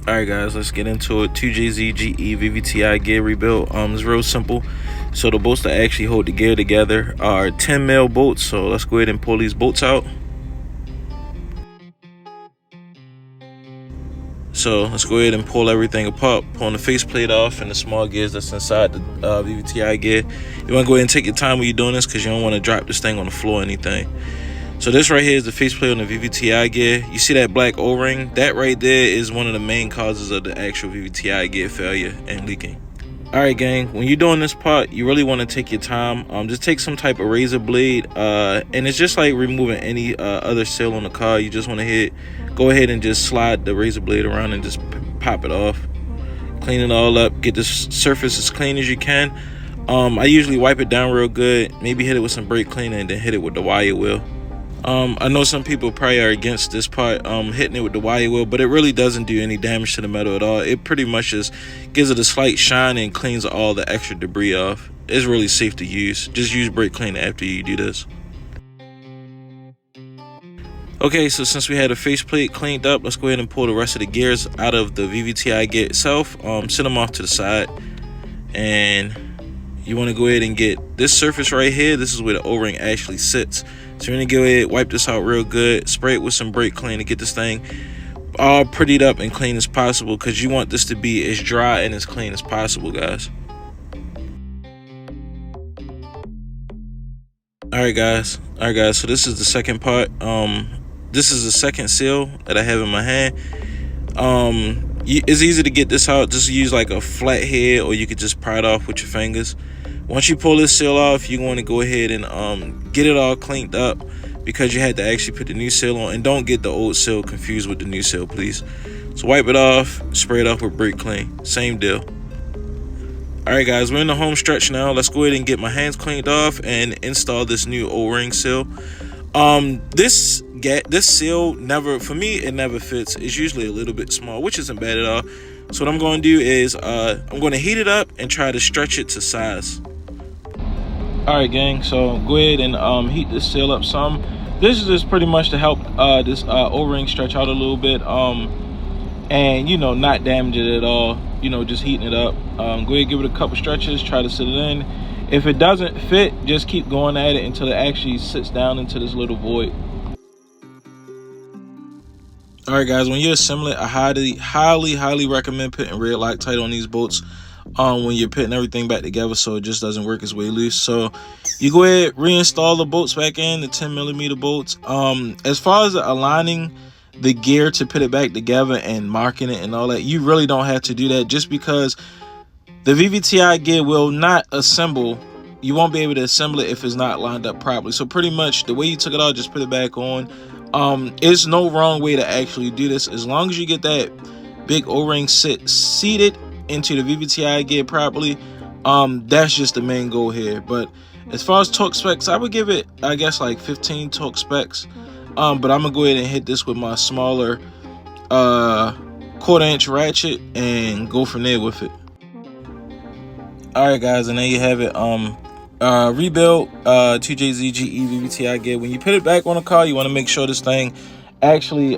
Alright guys, let's get into it. 2JZ GE vvti gear rebuild. It's real simple. So the bolts that actually hold the gear together are 10 mil bolts. So let's go ahead and pull these bolts out. So let's go ahead and pull everything apart, pulling the faceplate off and the small gears that's inside the vvti gear. You want to go ahead and take your time when you're doing this because you don't want to drop this thing on the floor or anything. So this right here is the faceplate on the vvti gear. You see that black O-ring? That right there is one of the main causes of the actual vvti gear failure and leaking. Alright gang, when you're doing this part, you really want to take your time. Just take some type of razor blade, and it's just like removing any other seal on the car. You just want to go ahead and just slide the razor blade around and just pop it off. Clean it all up, get this surface as clean as you can. I usually wipe it down real good, maybe hit it with some brake cleaner and then hit it with the wire wheel. I know some people probably are against this part, hitting it with the wire wheel, but it really doesn't do any damage to the metal at all. It pretty much just gives it a slight shine and cleans all the extra debris off. It's really safe to use. Just use brake cleaner after you do this. Okay, so since we had the faceplate cleaned up, let's go ahead and pull the rest of the gears out of the vvti gear itself. Set them off to the side, and you want to go ahead and get this surface right here. This is where the O-ring actually sits. So you're going to go ahead, wipe this out real good, spray it with some brake clean to get this thing all prettied up and clean as possible, because you want this to be as dry and as clean as possible, guys. Alright guys, so this is the second part. This is the second seal that I have in my hand. It's easy to get this out. Just use like a flat head, or you could just pry it off with your fingers. Once you pull this seal off, you want to go ahead and get it all cleaned up, because you had to actually put the new seal on. And don't get the old seal confused with the new seal, please. So wipe it off, spray it off with brake clean, same deal. Alright guys, we're in the home stretch now. Let's go ahead and get my hands cleaned off and install this new O-ring seal. This seal for me, it never fits. It's usually a little bit small, which isn't bad at all. So what I'm going to do is I'm going to heat it up and try to stretch it to size. Alright gang, so go ahead and heat this seal up some. This is just pretty much to help this O-ring stretch out a little bit, and not damage it at all. Just heating it up. Go ahead and give it a couple stretches, try to sit it in. If it doesn't fit, just keep going at it until it actually sits down into this little void. Alright guys, when you're assembling, I highly recommend putting red Loctite on these bolts when you're putting everything back together, so it just doesn't work its way loose. So you go ahead, reinstall the bolts back in, the 10mm bolts. As far as aligning the gear to put it back together and marking it and all that, you really don't have to do that, just because the vvti gear will not assemble. You won't be able to assemble it if it's not lined up properly. So pretty much the way you took it out, just put it back on. There's no wrong way to actually do this, as long as you get that big O-ring seated into the vvti gear properly. That's just the main goal here. But as far as torque specs, I would give it, I guess, like 15 torque specs. But I'm gonna go ahead and hit this with my smaller 1/4-inch ratchet and go from there with it. Alright guys, and there you have it. Rebuild 2JZ GE vvti gear. When you put it back on the car, you want to make sure this thing actually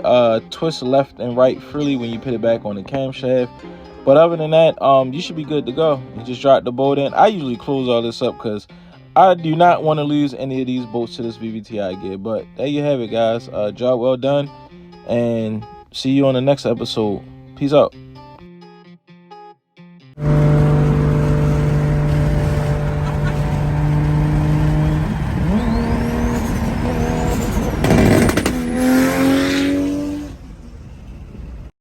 twists left and right freely when you put it back on the camshaft. But other than that, you should be good to go. You just drop the bolt in. I usually close all this up because I do not want to lose any of these bolts to this vvti gear. But there you have it guys. Job well done, and see you on the next episode. Peace out.